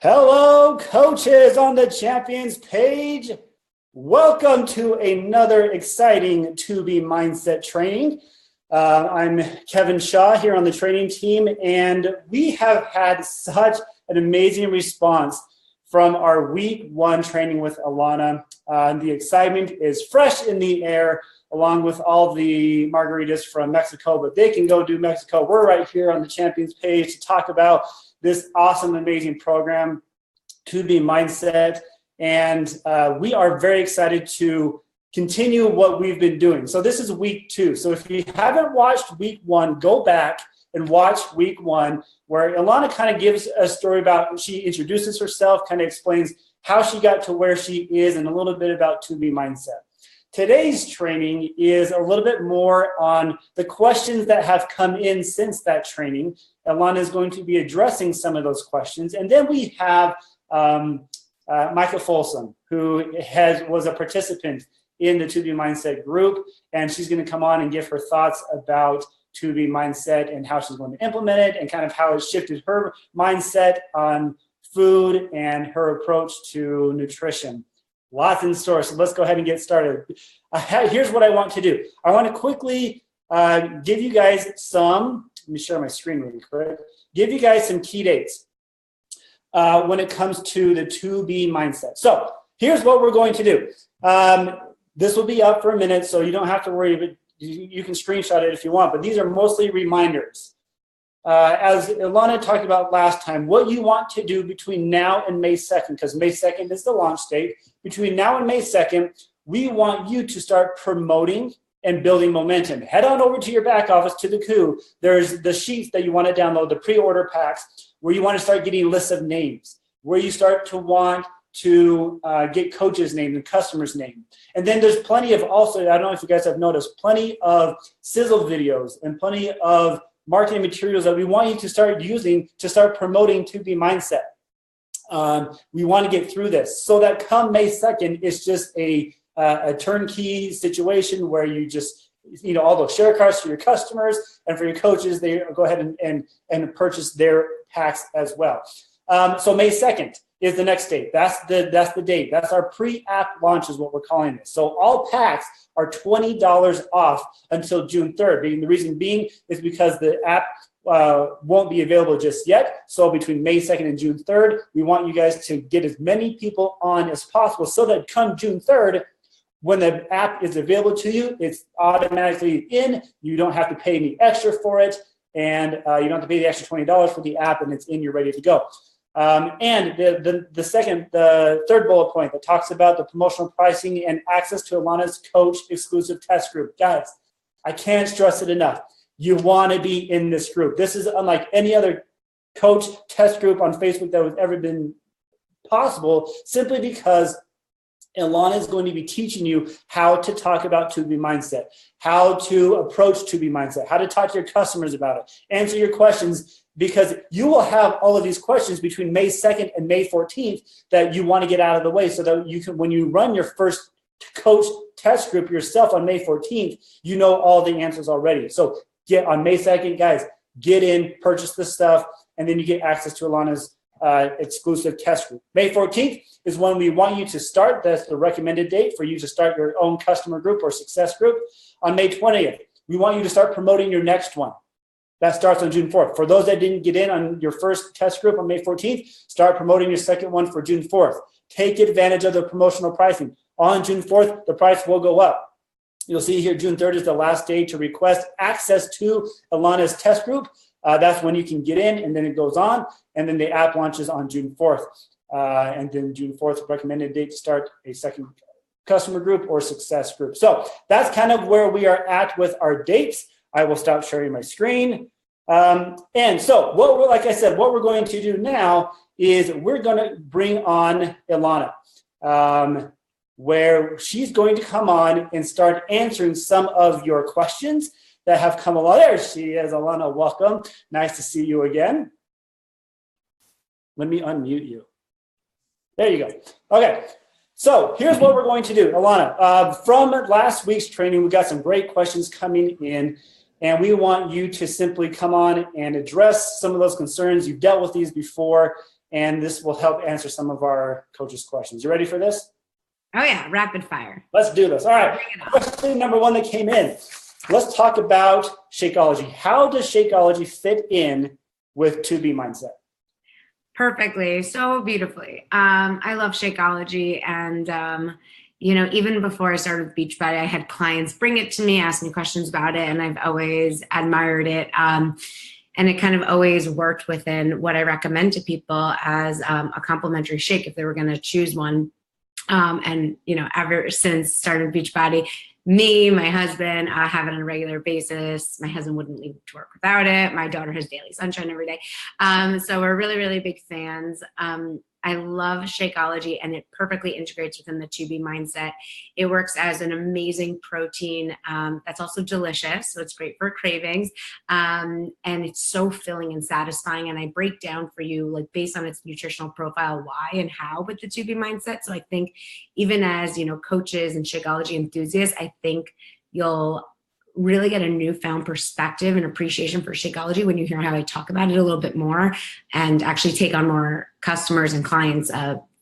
Hello, coaches on the Champions page. Welcome to another exciting To Be Mindset training. I'm Kevin Shaw here on the training team, and we have had such an amazing response from our week one training with Ilana. The excitement is fresh in the air, along with all the margaritas from Mexico, but they can go do Mexico. We're right here on the Champions page to talk about this awesome, amazing program, To Be Mindset. And we are very excited to continue what we've been doing. So this is week two. So if you haven't watched week one, go back and watch week one, where Ilana kind of gives a story about, she introduces herself, kind of explains how she got to where she is, and a little bit about To Be Mindset. Today's training is a little bit more on the questions that have come in since that training. Ilana is going to be addressing some of those questions. And then we have Micah Folsom, who was a participant in the To Be Mindset group, and she's going to come on and give her thoughts about To Be Mindset and how she's going to implement it, and kind of how it shifted her mindset on food and her approach to nutrition. Lots in store, so let's go ahead and get started. Here's what I want to do. I want to quickly give you guys some, let me share my screen really quick, give you guys some key dates when it comes to the To Be Mindset. So here's what we're going to do. This will be up for a minute, so you don't have to worry, but you can screenshot it if you want, but these are mostly reminders. As Ilana talked about last time, what you want to do between now and May 2nd, because May 2nd is the launch date, between now and May 2nd, we want you to start promoting and building momentum. Head on over to your back office, to the coup. There's the sheets that you want to download, the pre-order packs, where you want to start getting lists of names, where you start to want to get coaches' names and customers' names. And then there's plenty of, also, I don't know if you guys have noticed, plenty of sizzle videos and plenty of marketing materials that we want you to start using to start promoting To Be Mindset. We want to get through this so that come May 2nd, it's just a turnkey situation where you just, all those share cards for your customers, and for your coaches, they go ahead and purchase their packs as well. So May 2nd is the next date. That's the date. That's our pre-app launch is what we're calling this. So all packs are $20 off until June 3rd. The reason being is because the app won't be available just yet. So between May 2nd and June 3rd, we want you guys to get as many people on as possible so that come June 3rd, when the app is available to you, it's automatically in. You don't have to pay any extra for it, and you don't have to pay the extra $20 for the app, and it's in, you're ready to go. And the third bullet point that talks about the promotional pricing and access to Ilana's coach exclusive test group. Guys, I can't stress it enough. You want to be in this group. This is unlike any other coach test group on Facebook that has ever been possible, simply because Ilana is going to be teaching you how to talk about To Be Mindset, how to approach To Be Mindset, how to talk to your customers about it, answer your questions, because you will have all of these questions between May 2nd and May 14th that you want to get out of the way, so that you can, when you run your first coach test group yourself on May 14th, you know all the answers already. So get on May 2nd, guys, get in, purchase the stuff, and then you get access to Ilana's exclusive test group. May 14th is when we want you to start. That's the recommended date for you to start your own customer group or success group. On May 20th, we want you to start promoting your next one. That starts on June 4th. For those that didn't get in on your first test group on May 14th, start promoting your second one for June 4th. Take advantage of the promotional pricing. On June 4th, the price will go up. You'll see here June 3rd is the last day to request access to Ilana's test group. That's when you can get in, and then it goes on, and then the app launches on June 4th. And then June 4th, recommended date to start a second customer group or success group. So that's kind of where we are at with our dates. I will stop sharing my screen. And so, like I said, what we're going to do now is we're going to bring on Ilana, where she's going to come on and start answering some of your questions that have come along. There she is, Ilana, welcome. Nice to see you again. Let me unmute you. There you go. Okay, so here's what we're going to do. Ilana, from last week's training, we got some great questions coming in, and we want you to simply come on and address some of those concerns. You've dealt with these before, and this will help answer some of our coaches' questions. You ready for this? Oh yeah, rapid fire. Let's do this. All right, question number one that came in. Let's talk about Shakeology. How does Shakeology fit in with 2B Mindset? Perfectly, so beautifully. I love Shakeology, and even before I started with Beachbody, I had clients bring it to me, ask me questions about it, and I've always admired it. And it kind of always worked within what I recommend to people as a complimentary shake if they were going to choose one. Ever since started Beachbody, me, my husband, have it on a regular basis. My husband wouldn't leave to work without it. My daughter has daily sunshine every day. So we're really, really big fans. I love Shakeology, and it perfectly integrates within the 2B Mindset. It works as an amazing protein that's also delicious, so it's great for cravings, and it's so filling and satisfying. And I break down for you, like based on its nutritional profile, why and how with the 2B Mindset. So I think even as coaches and Shakeology enthusiasts, I think you'll really get a newfound perspective and appreciation for Shakeology when you hear how I talk about it a little bit more, and actually take on more customers and clients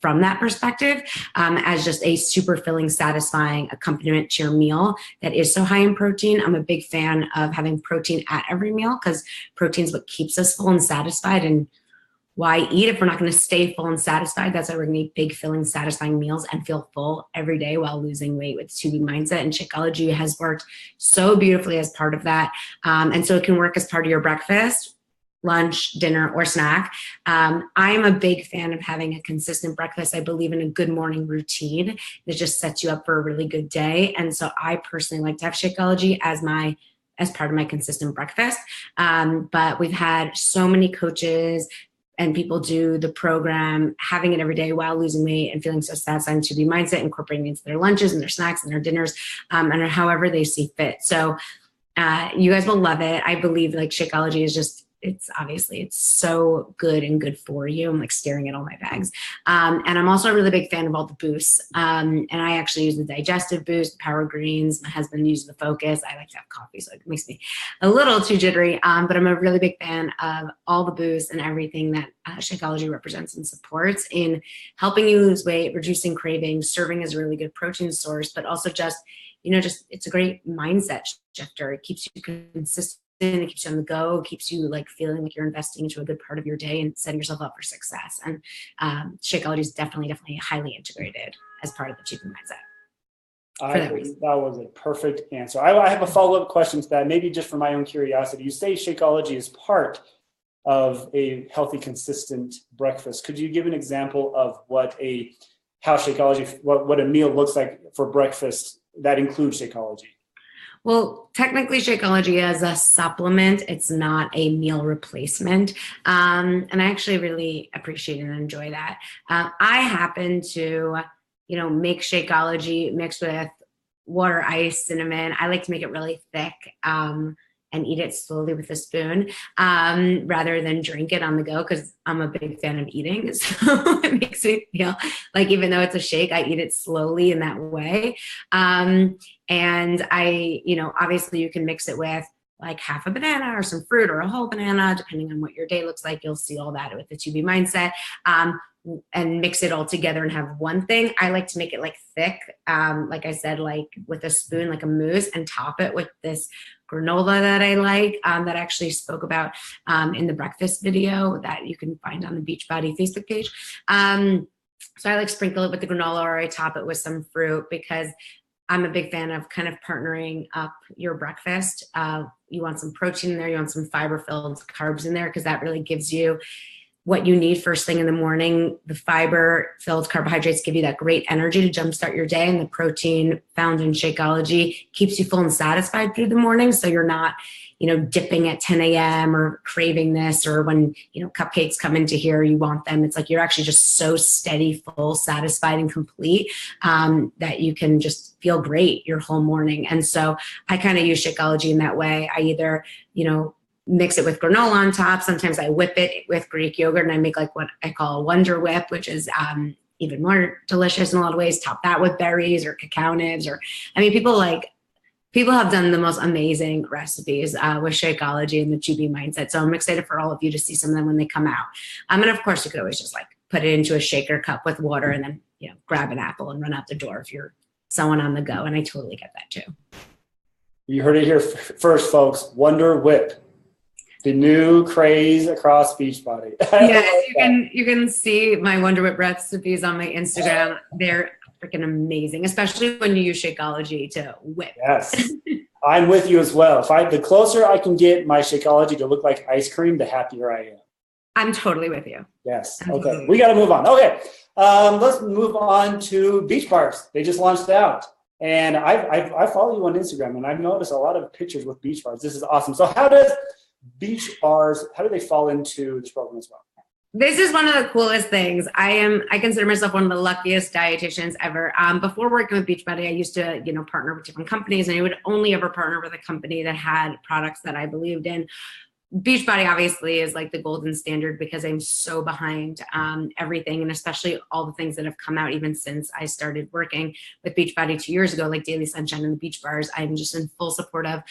from that perspective, as just a super filling, satisfying accompaniment to your meal that is so high in protein. I'm a big fan of having protein at every meal because protein is what keeps us full and satisfied. And why eat if we're not going to stay full and satisfied? That's why we're going to eat big, filling, satisfying meals and feel full every day while losing weight with 2B Mindset. And Shakeology has worked so beautifully as part of that. And so it can work as part of your breakfast, lunch, dinner, or snack. I am a big fan of having a consistent breakfast. I believe in a good morning routine that just sets you up for a really good day. And so I personally like to have Shakeology as part of my consistent breakfast. But we've had so many coaches and people do the program, having it every day while losing weight and feeling so satisfied in 2B Mindset, incorporating it into their lunches and their snacks and their dinners, and however they see fit. So you guys will love it. I believe like Shakeology is just, it's so good and good for you. I'm like staring at all my bags. And I'm also a really big fan of all the boosts. And I actually use the digestive boost, the power greens. My husband uses the focus. I like to have coffee, so it makes me a little too jittery. But I'm a really big fan of all the boosts and everything that Shakeology represents and supports in helping you lose weight, reducing cravings, serving as a really good protein source, but also just it's a great mindset shifter. It keeps you consistent. It keeps you on the go. It keeps you like feeling like you're investing into a good part of your day and setting yourself up for success. And Shakeology is definitely highly integrated as part of the 2B Mindset. I think that was a perfect answer. I have a follow-up question to that, maybe just for my own curiosity. You say Shakeology is part of a healthy, consistent breakfast. Could you give an example of what a meal looks like for breakfast that includes Shakeology? Well, technically Shakeology is a supplement. It's not a meal replacement. And I actually really appreciate and enjoy that. I happen to, make Shakeology mixed with water, ice, cinnamon. I like to make it really thick. And eat it slowly with a spoon rather than drink it on the go, because I'm a big fan of eating. So it makes me feel like even though it's a shake, I eat it slowly in that way. And I, obviously you can mix it with like half a banana or some fruit or a whole banana, depending on what your day looks like. You'll see all that with the 2B Mindset. And mix it all together and have one thing. I like to make it like thick, like I said, like with a spoon, like a mousse, and top it with this granola that I like, that I actually spoke about in the breakfast video that you can find on the Beachbody Facebook page. So I like sprinkle it with the granola, or I top it with some fruit, because I'm a big fan of kind of partnering up your breakfast. You want some protein in there, you want some fiber-filled carbs in there, because that really gives you what you need first thing in the morning. The fiber-filled carbohydrates give you that great energy to jumpstart your day, and the protein found in Shakeology keeps you full and satisfied through the morning, so you're not, dipping at 10 a.m. or craving this, or when, cupcakes come into here, you want them. It's like you're actually just so steady, full, satisfied, and complete that you can just feel great your whole morning. And so I kind of use Shakeology in that way. I either, mix it with granola on top. Sometimes I whip it with Greek yogurt, and I make like what I call a Wonder Whip, which is even more delicious in a lot of ways. Top that with berries or cacao nibs, or, people like People have done the most amazing recipes with Shakeology and the 2B mindset. So I'm excited for all of you to see some of them when they come out. And of course, you could always just like put it into a shaker cup with water and then, you know, grab an apple and run out the door if you're someone on the go. And I totally get that too. You heard it here first, folks. Wonder Whip, the new craze across Beachbody. Yes, you can see my Wonder Whip recipes on my Instagram. They're freaking amazing, especially when you use Shakeology to whip. Yes, I'm with you as well. The closer I can get my Shakeology to look like ice cream, the happier I am. I'm totally with you. Yes. Okay. We got to move on. Okay. Let's move on to Beach Bars. They just launched out. And I follow you on Instagram, and I've noticed a lot of pictures with Beach Bars. This is awesome. So how does Beach Bars, how do they fall into this program as well? This is one of the coolest things. I consider myself one of the luckiest dietitians ever. Before working with Beachbody, I used to, you know, partner with different companies, and I would only ever partner with a company that had products that I believed in. Beachbody obviously is like the golden standard because I'm so behind everything, and especially all the things that have come out even since I started working with Beachbody 2 years ago, like Daily Sunshine and the Beach Bars. I'm just in full support of.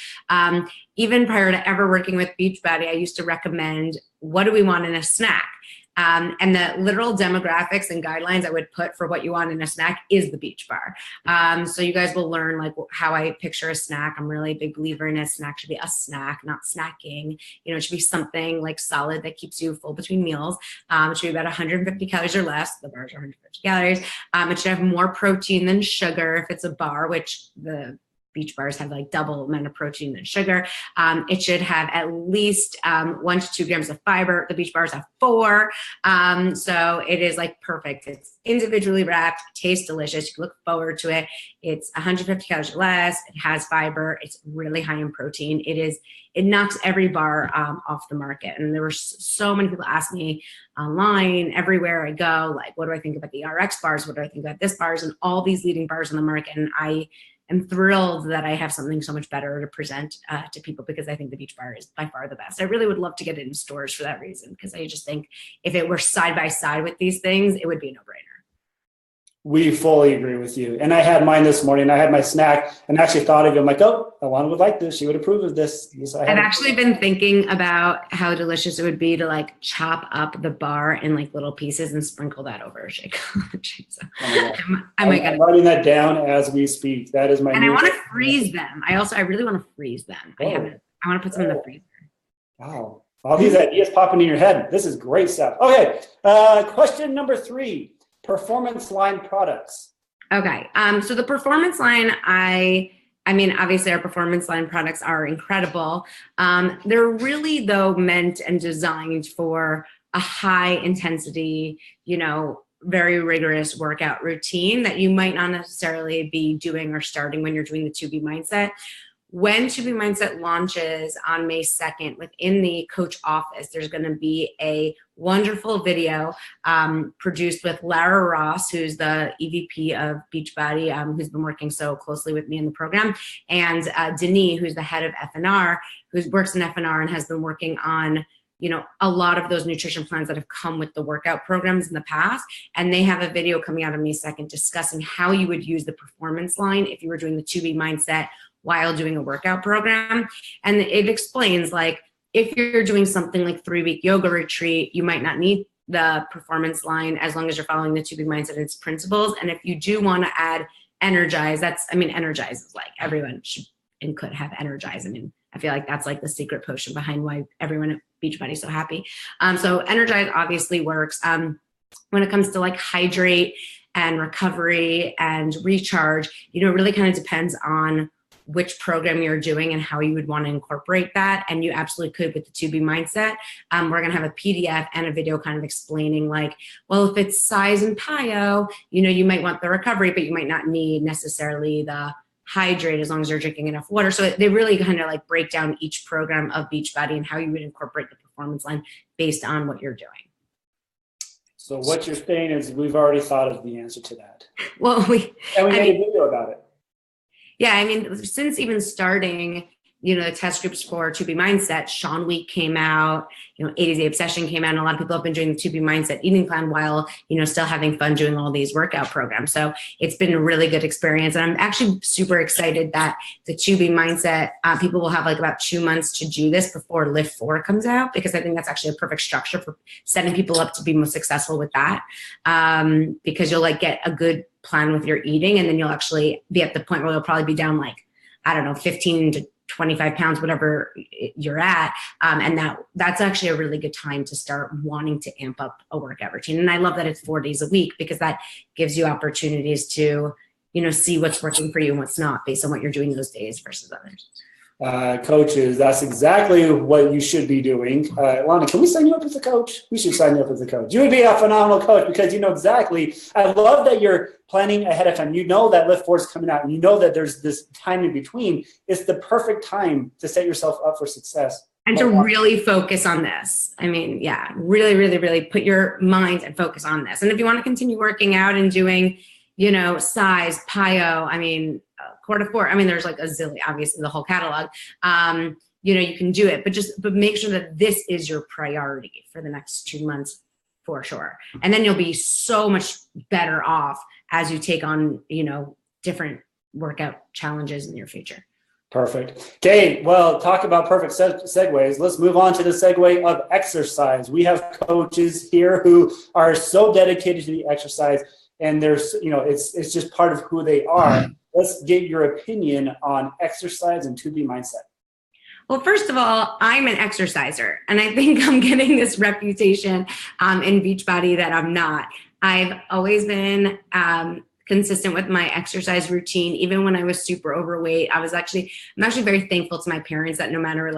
Even prior to ever working with Beachbody, I used to recommend, what do we want in a snack? And the literal demographics and guidelines I would put for what you want in a snack is the Beach Bar. So you guys will learn like how I picture a snack. I'm really a big believer in a snack should be a snack, not snacking. You know, it should be something like solid that keeps you full between meals. It should be about 150 calories or less. The bars are 150 calories. It should have more protein than sugar if it's a bar, which the Beach Bars have like double amount of protein than sugar. It should have at least 1 to 2 grams of fiber. The Beach Bars have 4. So it is like perfect. It's individually wrapped, tastes delicious. You can look forward to it. It's 150 calories or less. It has fiber. It's really high in protein. It knocks every bar off the market. And there were so many people ask me online, everywhere I go, like, what do I think about the RX bars? What do I think about this bars? And all these leading bars on the market. And I'm thrilled that I have something so much better to present to people because I think the Beach Bar is by far the best. I really would love to get it in stores for that reason because I just think if it were side by side with these things, it would be a no-brainer. We fully agree with you. And I had mine this morning. I had my snack and actually thought of it. I'm like, oh, Ilana would like this. She would approve of this. I've actually been thinking about how delicious it would be to like chop up the bar in like little pieces and sprinkle that over a Shakeology. So I'm writing that down as we speak. That is my. And I want to freeze them. I really want to freeze them. I want to put some in the freezer. Wow. All these ideas popping in your head. This is great stuff. Okay. Question number 3. Performance line products. Okay. So the performance line, I mean, obviously our performance line products are incredible. They're really though meant and designed for a high intensity, you know, very rigorous workout routine that you might not necessarily be doing or starting when you're doing the 2B mindset. When 2B Mindset launches on May 2nd within the coach office, there's going to be a wonderful video produced with Lara Ross, who's the EVP of Beachbody, who's been working so closely with me in the program, and Denis, who's the head of FNR, who works in FNR and has been working on, you know, a lot of those nutrition plans that have come with the workout programs in the past. And they have a video coming out on May 2nd discussing how you would use the performance line if you were doing the 2B Mindset while doing a workout program. And it explains, like, if you're doing something like 3-week yoga retreat, you might not need the performance line as long as you're following the 2B Mindset and its principles. And if you do want to add Energize, Energize is like everyone should and could have Energize. I mean, I feel like that's like the secret potion behind why everyone at Beachbody is so happy. So Energize obviously works. When it comes to like hydrate and recovery and recharge, you know, it really kind of depends on which program you're doing and how you would want to incorporate that. And you absolutely could with the 2B Mindset. We're going to have a PDF and a video kind of explaining, like, well, if it's size and PIO, you know, you might want the recovery, but you might not need necessarily the hydrate as long as you're drinking enough water. So they really kind of like break down each program of Beachbody and how you would incorporate the performance line based on what you're doing. So what you're saying is we've already thought of the answer to that. Well, we made a video about it. Yeah, I mean, since even starting the test groups for 2B Mindset, Sean Week came out, 80 Day Obsession came out, and a lot of people have been doing the 2B Mindset eating plan while, still having fun doing all these workout programs. So it's been a really good experience. And I'm actually super excited that the 2B Mindset, people will have like about 2 months to do this before Lift 4 comes out, because I think that's actually a perfect structure for setting people up to be most successful with that. Because you'll like get a good plan with your eating, and then you'll actually be at the point where you'll probably be down like, I don't know, 15 to 25 pounds, whatever you're at. And that's actually a really good time to start wanting to amp up a workout routine. And I love that it's 4 days a week, because that gives you opportunities to, see what's working for you and what's not based on what you're doing those days versus others. Coaches, that's exactly what you should be doing. Ilana, can we sign you up as a coach? We should sign you up as a coach. You would be a phenomenal coach, because you know exactly. I love that you're planning ahead of time. You know that Lift 4 is coming out, and you know that there's this time in between. It's the perfect time to set yourself up for success. And to really focus on this. I mean, really, really, really put your mind and focus on this. And if you want to continue working out and doing, size, PIO, quarter 4, there's like a zillion, obviously the whole catalog. You can do it, but make sure that this is your priority for the next 2 months for sure. And then you'll be so much better off as you take on, different workout challenges in your future. Perfect. Okay, well, talk about perfect segues. Let's move on to the segue of exercise. We have coaches here who are so dedicated to the exercise, and there's, it's just part of who they are. Let's get your opinion on exercise and 2B Mindset. Well, first of all, I'm an exerciser, and I think I'm getting this reputation in Beachbody that I'm not. I've always been consistent with my exercise routine. Even when I was super overweight, I'm actually very thankful to my parents that no matter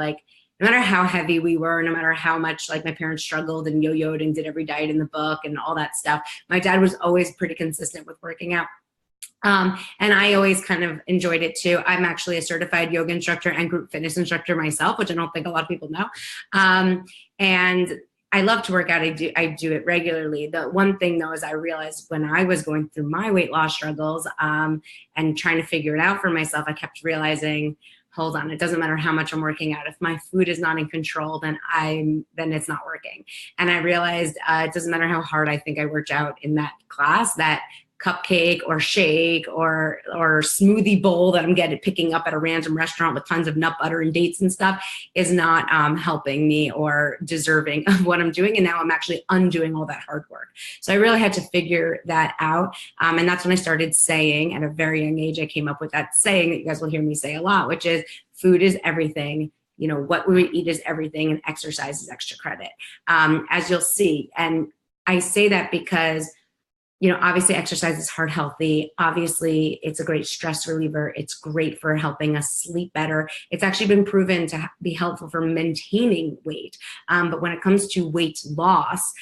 how heavy we were, no matter how much like my parents struggled and yo-yoed and did every diet in the book and all that stuff, my dad was always pretty consistent with working out. And I always kind of enjoyed it too. I'm actually a certified yoga instructor and group fitness instructor myself, which I don't think a lot of people know. And I love to work out. I do it regularly. The one thing though is I realized when I was going through my weight loss struggles and trying to figure it out for myself, I kept realizing, hold on, it doesn't matter how much I'm working out. If my food is not in control, then it's not working. And I realized it doesn't matter how hard I think I worked out in that class, that cupcake or shake or smoothie bowl that I'm picking up at a random restaurant with tons of nut butter and dates and stuff is not helping me or deserving of what I'm doing. And now I'm actually undoing all that hard work. So I really had to figure that out. And that's when I started saying at a very young age, I came up with that saying that you guys will hear me say a lot, which is food is everything. What we eat is everything, and exercise is extra credit, as you'll see. And I say that because obviously exercise is heart healthy. Obviously, it's a great stress reliever. It's great for helping us sleep better. It's actually been proven to be helpful for maintaining weight. But when it comes to weight loss,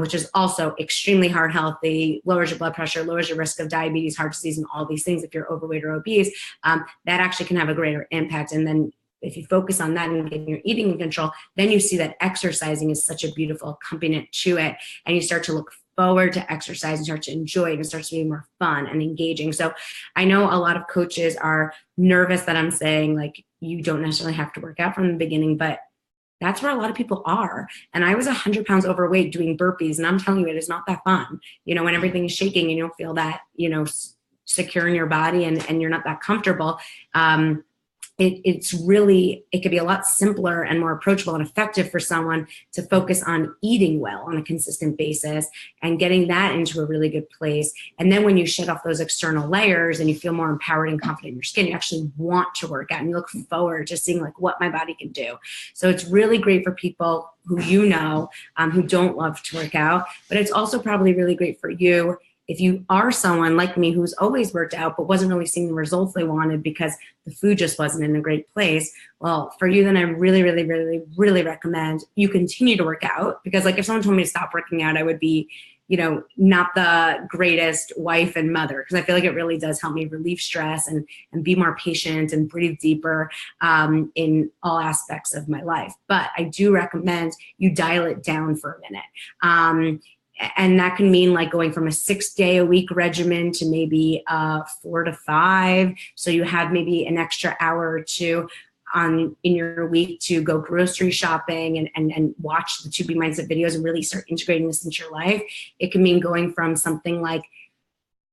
which is also extremely heart healthy, lowers your blood pressure, lowers your risk of diabetes, heart disease, and all these things if you're overweight or obese, that actually can have a greater impact. And then if you focus on that and getting your eating in control, then you see that exercising is such a beautiful accompaniment to it. And you start to look forward to exercise and start to enjoy it, and starts to be more fun and engaging. So I know a lot of coaches are nervous that I'm saying like, you don't necessarily have to work out from the beginning, but that's where a lot of people are. And I was 100 pounds overweight doing burpees, and I'm telling you, it is not that fun. When everything is shaking and you don't feel that, secure in your body and you're not that comfortable. It could be a lot simpler and more approachable and effective for someone to focus on eating well on a consistent basis and getting that into a really good place. And then when you shed off those external layers and you feel more empowered and confident in your skin, you actually want to work out and you look forward to seeing like what my body can do. So it's really great for people who who don't love to work out, but it's also probably really great for you if you are someone like me who's always worked out but wasn't really seeing the results they wanted because the food just wasn't in a great place. Well, for you, then I really, really, really, really recommend you continue to work out, because like if someone told me to stop working out, I would be, not the greatest wife and mother, because I feel like it really does help me relieve stress and be more patient and breathe deeper in all aspects of my life. But I do recommend you dial it down for a minute. And that can mean like going from a 6-day-a-week regimen to maybe 4 to 5. So you have maybe an extra hour or two. in your week to go grocery shopping and watch the To Be Mindset videos and really start integrating this into your life. It can mean going from something like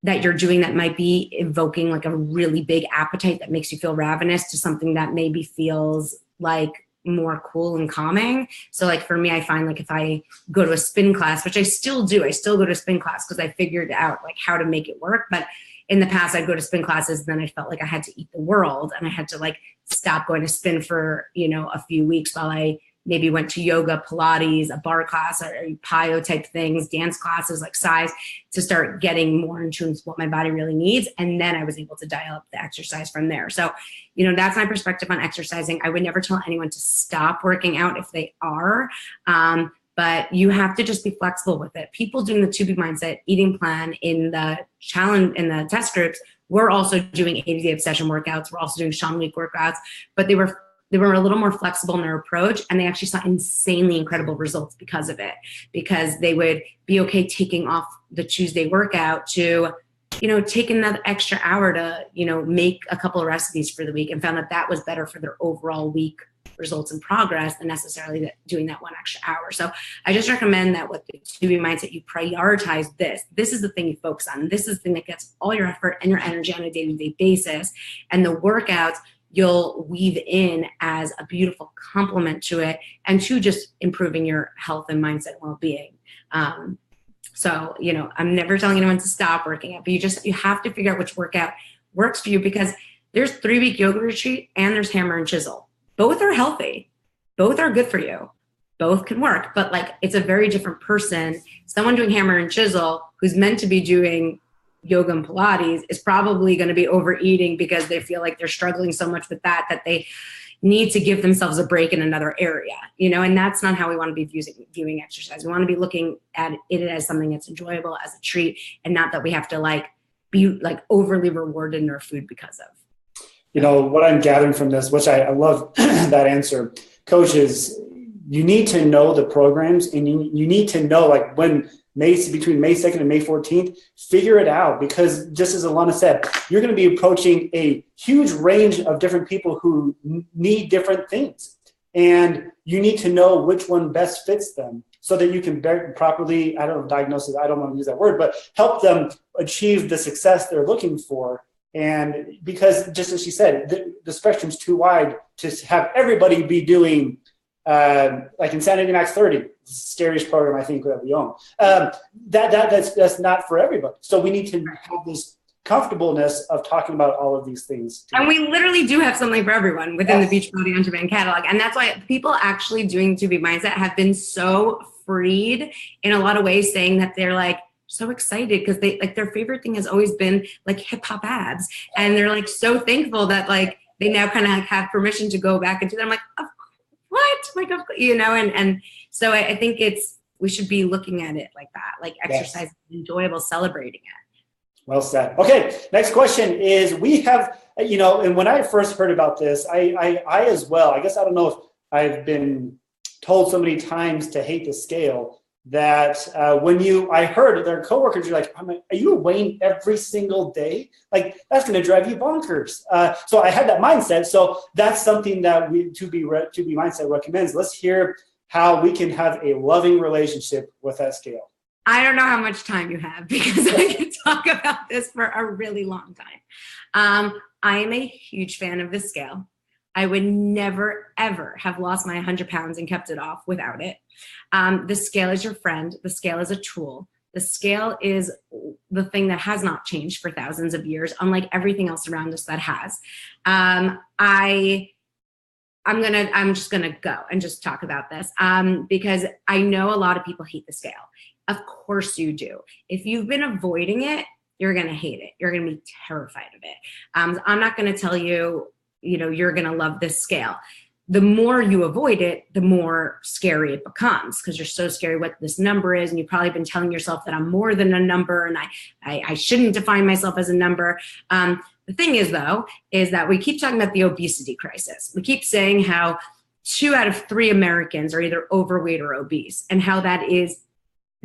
that you're doing that might be evoking like a really big appetite that makes you feel ravenous to something that maybe feels like more cool and calming. So like for me, I find like if I go to a spin class, which I still do, I still go to spin class because I figured out like how to make it work. But in the past, I'd go to spin classes, and then I felt like I had to eat the world, and I had to like stop going to spin for, a few weeks while I maybe went to yoga, Pilates, a bar class, or PIO type things, dance classes, like size, to start getting more in tune with what my body really needs. And then I was able to dial up the exercise from there. So, that's my perspective on exercising. I would never tell anyone to stop working out if they are. But you have to just be flexible with it. People doing the To Be Mindset eating plan in the challenge, in the test groups, we're also doing 80-day obsession workouts. We're also doing Shaman Week workouts, but they were a little more flexible in their approach, and they actually saw insanely incredible results because of it, because they would be okay taking off the Tuesday workout to, take another extra hour to, make a couple of recipes for the week, and found that was better for their overall week results and progress than necessarily doing that one extra hour. So I just recommend that with the To Be Mindset, you prioritize this. This is the thing you focus on. This is the thing that gets all your effort and your energy on a day-to-day basis. And the workouts you'll weave in as a beautiful complement to it and to just improving your health and mindset and well-being. So, I'm never telling anyone to stop working out, but you have to figure out which workout works for you, because there's 3-week yoga retreat and there's hammer and chisel. Both are healthy. Both are good for you. Both can work, but like it's a very different person. Someone doing hammer and chisel who's meant to be doing yoga and Pilates is probably going to be overeating because they feel like they're struggling so much with that they need to give themselves a break in another area, and that's not how we want to be viewing exercise. We want to be looking at it as something that's enjoyable, as a treat, and not that we have to be overly rewarded in our food because of. What I'm gathering from this, which I love that answer, Coach, is you need to know the programs, and you need to know when between May 2nd and May 14th, figure it out, because just as Ilana said, you're going to be approaching a huge range of different people who need different things, and you need to know which one best fits them so that you can properly, diagnosis, I don't want to use that word, but help them achieve the success they're looking for. And because just as she said, the spectrum's too wide to have everybody be doing like Insanity Max 30, scariest program I think that we own. That's not for everybody. So we need to have this comfortableness of talking about all of these things together. And we literally do have something for everyone within the Beachbody On Demand catalog. And that's why people actually doing To Be Mindset have been so freed in a lot of ways, saying that they're so excited because they their favorite thing has always been hip hop abs, and they're so thankful that they now kind of have permission to go back into them. What? And so I think we should be looking at it like that, exercise is enjoyable, celebrating it. Well said. Okay, next question is, we have, and when I first heard about this, I as well, I guess I don't know if I've been told so many times to hate the scale, that I heard their coworkers are are you weighing every single day? That's going to drive you bonkers. So I had that mindset. So that's something that To Be Mindset recommends. Let's hear how we can have a loving relationship with that scale. I don't know how much time you have, because I could talk about this for a really long time. I am a huge fan of the scale. I would never, ever have lost my 100 pounds and kept it off without it. The scale is your friend. The scale is a tool. The scale is the thing that has not changed for thousands of years, unlike everything else around us that has. I'm just gonna go and just talk about this because I know a lot of people hate the scale. Of course you do. If you've been avoiding it, you're gonna hate it. You're gonna be terrified of it. I'm not gonna tell you, you're going to love this scale. The more you avoid it, the more scary it becomes, because you're so scared what this number is. And you've probably been telling yourself that I'm more than a number and I shouldn't define myself as a number. The thing is, though, is that we keep talking about the obesity crisis. We keep saying how 2 out of 3 Americans are either overweight or obese, and how that is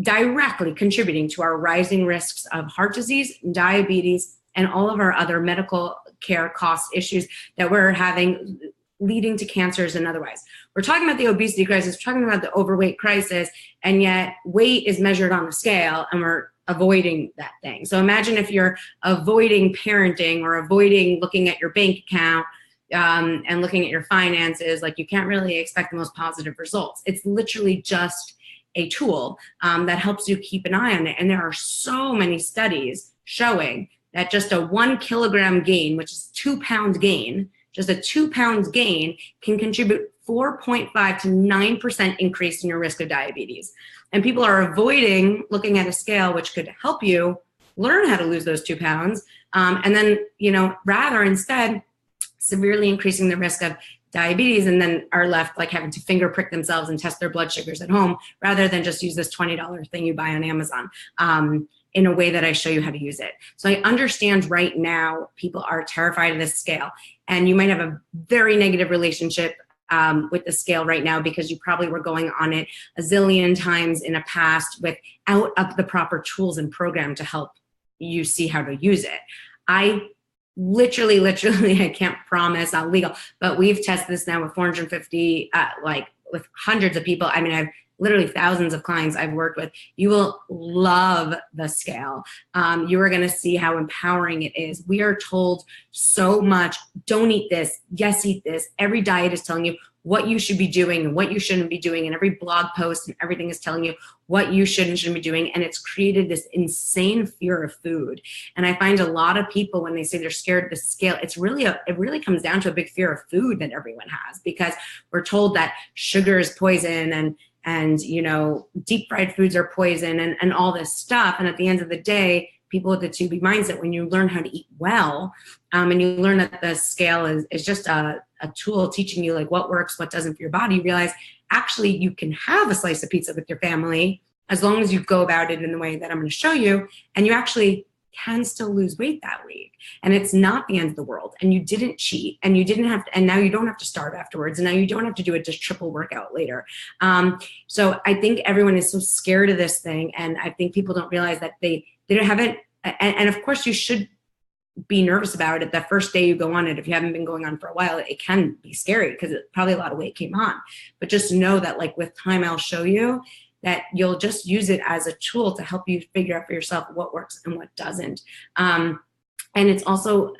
directly contributing to our rising risks of heart disease, diabetes, and all of our other medical care cost issues that we're having leading to cancers and otherwise. We're talking about the obesity crisis, we're talking about the overweight crisis, and yet weight is measured on a scale and we're avoiding that thing. So imagine if you're avoiding parenting or avoiding looking at your bank account and looking at your finances, like you can't really expect the most positive results. It's literally just a tool that helps you keep an eye on it. And there are so many studies showing that just a 1 kilogram gain, which is 2 pound gain, just a 2 pounds gain can contribute 4.5 to 9% increase in your risk of diabetes. And people are avoiding looking at a scale, which could help you learn how to lose those 2 pounds. And then, rather instead severely increasing the risk of diabetes, and then are left like having to finger prick themselves and test their blood sugars at home, rather than just use this $20 thing you buy on Amazon. In a way that I show you how to use it. So I understand right now people are terrified of this scale, and you might have a very negative relationship with the scale right now because you probably were going on it a zillion times in a past without the proper tools and program to help you see how to use it. I literally, I can't promise, not legal, but we've tested this now with 450, with hundreds of people. I mean, I've literally thousands of clients I've worked with. You will love the scale. You are going to see how empowering it is. We are told so much, don't eat this, yes, eat this. Every diet is telling you what you should be doing and what you shouldn't be doing. And every blog post and everything is telling you what you should and shouldn't be doing. And it's created this insane fear of food. And I find a lot of people, when they say they're scared of the scale, it really comes down to a big fear of food that everyone has, because we're told that sugar is poison and deep fried foods are poison and all this stuff. And at the end of the day, people with the 2B mindset, when you learn how to eat well, and you learn that the scale is just a tool teaching you like what works, what doesn't for your body, you realize actually you can have a slice of pizza with your family as long as you go about it in the way that I'm going to show you, and you actually can still lose weight that week. And it's not the end of the world. And you didn't cheat, and you didn't have to, and now you don't have to starve afterwards. And now you don't have to do a just triple workout later. So I think everyone is so scared of this thing. And I think people don't realize that they don't have it. And of course you should be nervous about it the first day you go on it. If you haven't been going on for a while, it can be scary because probably a lot of weight came on. But just know that like with time, I'll show you that you'll just use it as a tool to help you figure out for yourself what works and what doesn't. And it's also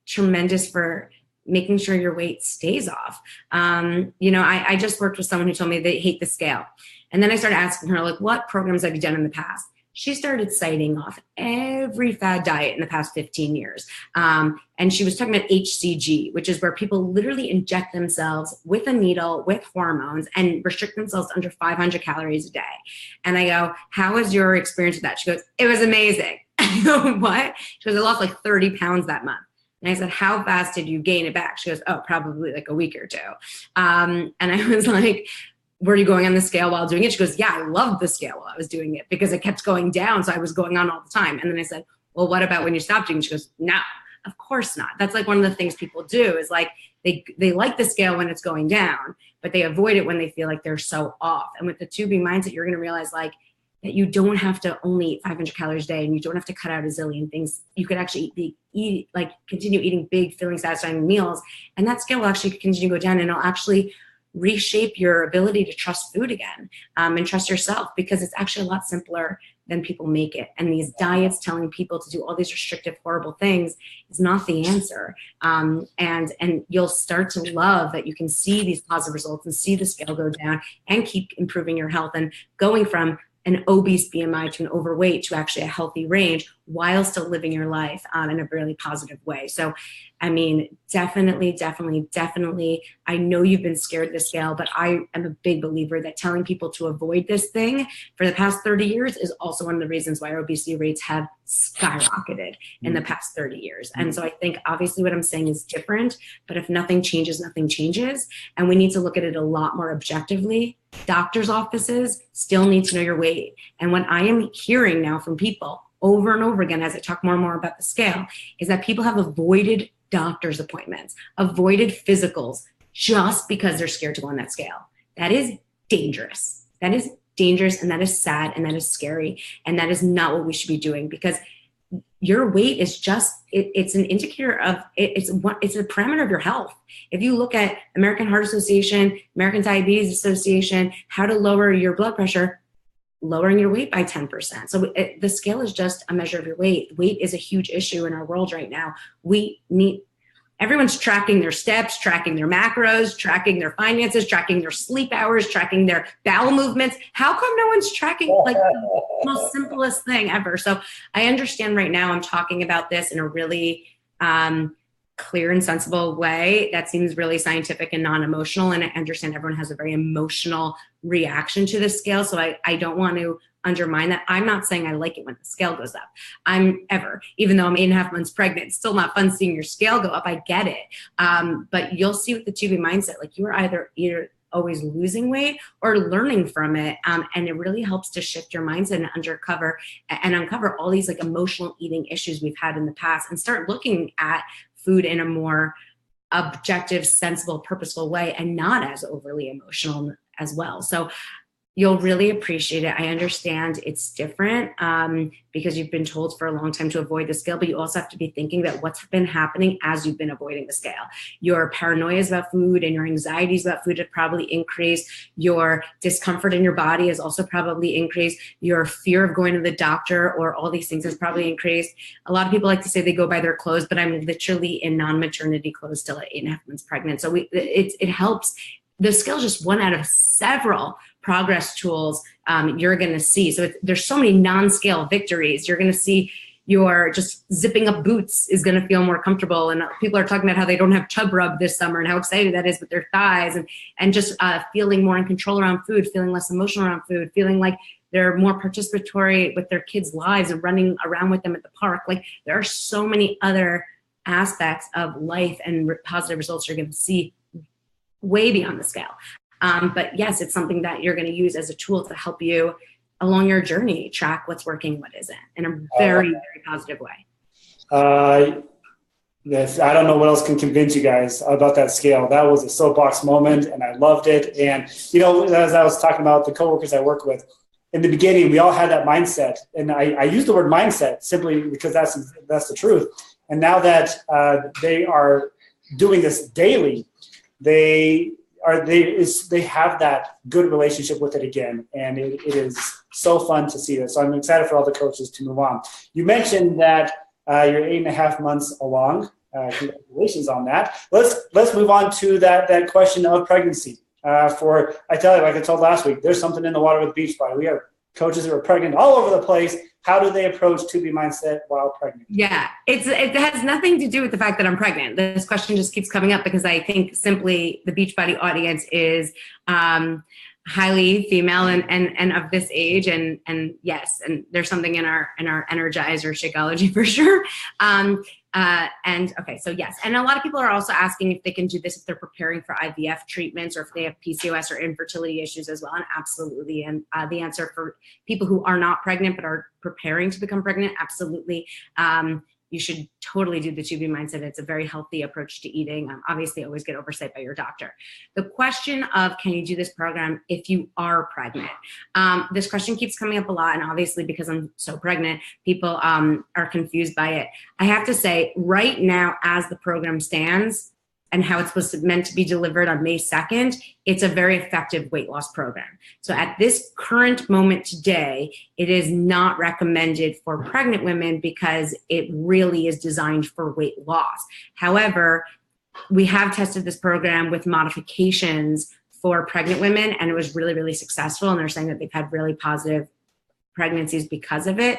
tremendous for making sure your weight stays off. I just worked with someone who told me they hate the scale. And then I started asking her, like, what programs have you done in the past? She started citing off every fad diet in the past 15 years. And she was talking about HCG, which is where people literally inject themselves with a needle, with hormones, and restrict themselves to under 500 calories a day. And I go, how was your experience with that? She goes, it was amazing. I go, what? She goes, I lost like 30 pounds that month. And I said, how fast did you gain it back? She goes, oh, probably like a week or two. And I was like, were you going on the scale while doing it? She goes, yeah, I loved the scale while I was doing it because it kept going down. So I was going on all the time. And then I said, well, what about when you stopped doing it? She goes, no, of course not. That's like one of the things people do is like, they like the scale when it's going down, but they avoid it when they feel like they're so off. And with the 2B mindset, you're going to realize like that you don't have to only eat 500 calories a day and you don't have to cut out a zillion things. You could actually continue eating big, filling, satisfying meals. And that scale will actually continue to go down, and it'll actually reshape your ability to trust food again, and trust yourself, because it's actually a lot simpler than people make it. And these diets telling people to do all these restrictive, horrible things is not the answer. And you'll start to love that you can see these positive results and see the scale go down and keep improving your health and going from an obese BMI to an overweight to actually a healthy range while still living your life in a really positive way. So, I mean, definitely. I know you've been scared of the scale, but I am a big believer that telling people to avoid this thing for the past 30 years is also one of the reasons why our obesity rates have skyrocketed in the past 30 years. And so I think obviously what I'm saying is different, but if nothing changes, nothing changes. And we need to look at it a lot more objectively. Doctors' offices still need to know your weight. And what I am hearing now from people over and over again, as I talk more and more about the scale, is that people have avoided doctor's appointments, avoided physicals just because they're scared to go on that scale. That is dangerous. That is dangerous, and that is sad, and that is scary, and that is not what we should be doing, because your weight is just, it's an indicator of, it's a parameter of your health. If you look at American Heart Association, American Diabetes Association, how to lower your blood pressure, lowering your weight by 10%. So the scale is just a measure of your weight. Weight is a huge issue in our world right now. Everyone's tracking their steps, tracking their macros, tracking their finances, tracking their sleep hours, tracking their bowel movements. How come no one's tracking like the most simplest thing ever? So I understand right now I'm talking about this in a really clear and sensible way that seems really scientific and non-emotional. And I understand everyone has a very emotional reaction to the scale. So I don't want to undermine that. I'm not saying I like it when the scale goes up. Even though I'm 8.5 months pregnant, it's still not fun seeing your scale go up. I get it. But you'll see with the 2B mindset, like you're either always losing weight or learning from it. And it really helps to shift your mindset and uncover all these like emotional eating issues we've had in the past and start looking at food in a more objective, sensible, purposeful way and not as overly emotional as well. So you'll really appreciate it. I understand it's different because you've been told for a long time to avoid the scale, but you also have to be thinking about what's been happening as you've been avoiding the scale. Your paranoias about food and your anxieties about food have probably increased. Your discomfort in your body has also probably increased. Your fear of going to the doctor or all these things has probably increased. A lot of people like to say they go by their clothes, but I'm literally in non-maternity clothes still at 8.5 months pregnant. So it helps. The scale is just one out of several progress tools you're going to see. So there's so many non-scale victories. You're going to see your just zipping up boots is going to feel more comfortable. And people are talking about how they don't have tub rub this summer and how excited that is with their thighs and just feeling more in control around food, feeling less emotional around food, feeling like they're more participatory with their kids' lives and running around with them at the park. Like there are so many other aspects of life and positive results you're going to see way beyond the scale. But yes, it's something that you're going to use as a tool to help you along your journey, track what's working, what isn't, in a very, very positive way. Yes, I don't know what else can convince you guys about that scale. That was a soapbox moment and I loved it. And, as I was talking about the coworkers I work with, in the beginning, we all had that mindset. And I use the word mindset simply because that's the truth. And now that they are doing this daily, they have that good relationship with it again, and it is so fun to see this. So I'm excited for all the coaches to move on. You mentioned that you're 8.5 months along. Congratulations on that. Let's move on to that question of pregnancy. I tell you, like I told last week, there's something in the water with Beachbody. We have coaches who are pregnant all over the place. How do they approach 2B mindset while pregnant? Yeah, it has nothing to do with the fact that I'm pregnant. This question just keeps coming up because I think simply the Beachbody audience is highly female and of this age, and yes, and there's something in our Energize or Shakeology for sure. And okay, so yes, and a lot of people are also asking if they can do this if they're preparing for IVF treatments or if they have PCOS or infertility issues as well, and absolutely. And the answer for people who are not pregnant but are preparing to become pregnant, absolutely. You should totally do the 2B mindset. It's a very healthy approach to eating. Obviously, always get oversight by your doctor. The question of can you do this program if you are pregnant? This question keeps coming up a lot, and obviously because I'm so pregnant, people are confused by it. I have to say, right now, as the program stands, and how it's meant to be delivered on May 2nd, it's a very effective weight loss program. So at this current moment today, it is not recommended for pregnant women because it really is designed for weight loss. However, we have tested this program with modifications for pregnant women, and it was really, really successful. And they're saying that they've had really positive pregnancies because of it.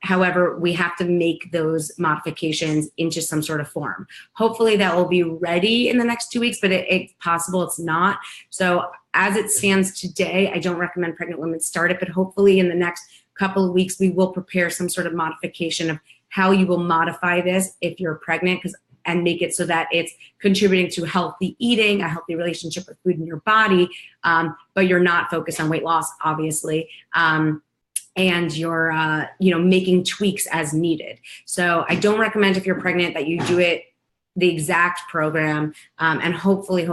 However, we have to make those modifications into some sort of form. Hopefully that will be ready in the next 2 weeks, but it's possible it's not. So as it stands today, I don't recommend pregnant women start it, but hopefully in the next couple of weeks, we will prepare some sort of modification of how you will modify this if you're pregnant, and make it so that it's contributing to healthy eating, a healthy relationship with food in your body, but you're not focused on weight loss, obviously. And you're, making tweaks as needed. So I don't recommend if you're pregnant that you do it the exact program. And hopefully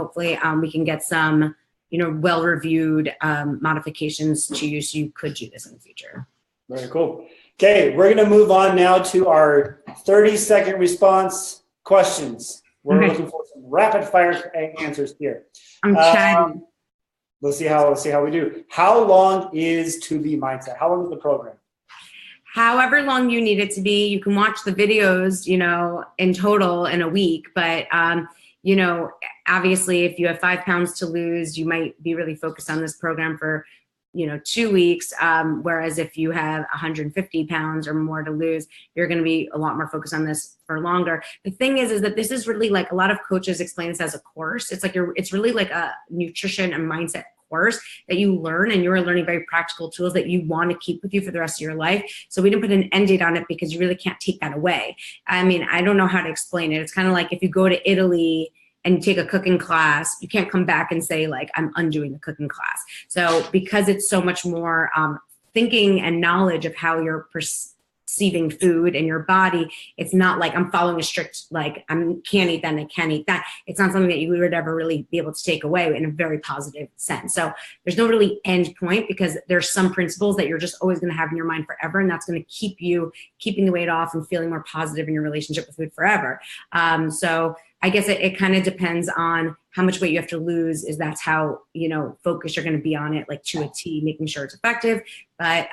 we can get some, well-reviewed modifications to you so you could do this in the future. Very cool. Okay, we're going to move on now to our 30-second response questions. We're looking for some rapid fire answers here. I'm chatty. Let's see how we do. How long is To Be Mindset? How long is the program? However long you need it to be. You can watch the videos, in total in a week. But, obviously, if you have 5 pounds to lose, you might be really focused on this program for, 2 weeks. Whereas if you have 150 pounds or more to lose, you're going to be a lot more focused on this for longer. The thing is that this is really like a lot of coaches explain this as a course. It's really like a nutrition and mindset course that you learn, and you're learning very practical tools that you want to keep with you for the rest of your life. So we didn't put an end date on it because you really can't take that away. I mean, I don't know how to explain it. It's kind of like if you go to Italy and take a cooking class, you can't come back and say like, I'm undoing the cooking class. So because it's so much more thinking and knowledge of how you're perceiving food in your body, it's not like I'm following a strict, like I can't eat that and I can't eat that. It's not something that you would ever really be able to take away in a very positive sense. So there's no really end point, because there's some principles that you're just always going to have in your mind forever. And that's going to keep you keeping the weight off and feeling more positive in your relationship with food forever. So I guess it kind of depends on how much weight you have to lose. That's how, focused you're going to be on it, like to a T, making sure it's effective. But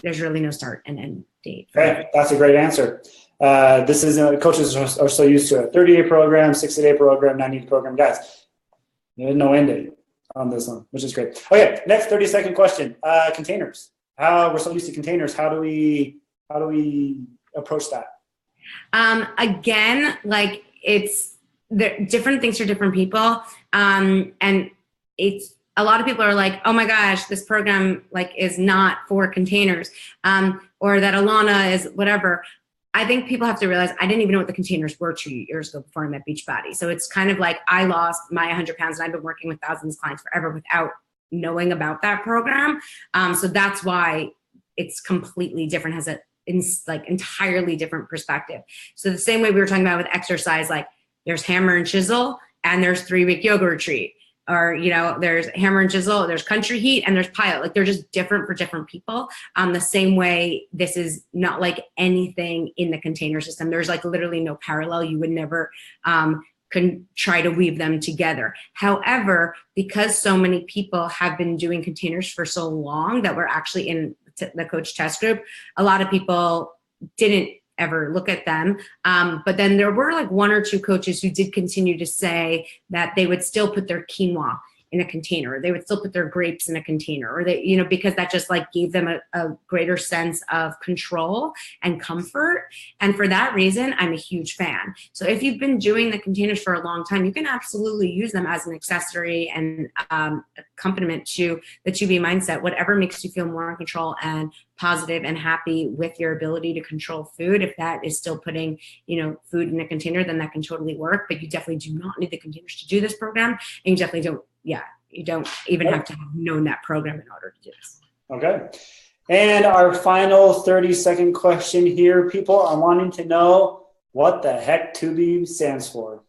there's really no start and end date. Okay, that's a great answer. This is coaches are so used to a 30-day program, 60-day program, 90-day program. Guys, there's no end date on this one, which is great. Okay, next 30-second question. Containers. We're so used to containers. How do we approach that? Again, like different things for different people. And it's a lot of people are like, oh my gosh, this program is not for containers, or that Ilana is whatever. I think people have to realize I didn't even know what the containers were 2 years ago before I met Beachbody. So it's kind of like I lost my 100 pounds and I've been working with thousands of clients forever without knowing about that program. So that's why it's completely different, has entirely different perspective. So the same way we were talking about with exercise, like there's hammer and chisel and there's 3-week yoga retreat, or, there's hammer and chisel, there's country heat, and there's pilot. Like they're just different for different people. The same way this is not like anything in the container system. There's literally no parallel. You would never can try to weave them together. However, because so many people have been doing containers for so long that we're actually in the coach test group, a lot of people didn't ever look at them. But then there were 1 or 2 coaches who did continue to say that they would still put their quinoa in a container, or they would still put their grapes in a container, or they, because that just gave them a greater sense of control and comfort. And for that reason, I'm a huge fan. So if you've been doing the containers for a long time, you can absolutely use them as an accessory and accompaniment to the To Be Mindset, whatever makes you feel more in control and positive and happy with your ability to control food. If that is still putting, food in a container, then that can totally work. But you definitely do not need the containers to do this program. And you definitely don't, you don't even have to have known that program in order to do this. Okay. And our final 30-second question here. People are wanting to know what the heck To Be stands for.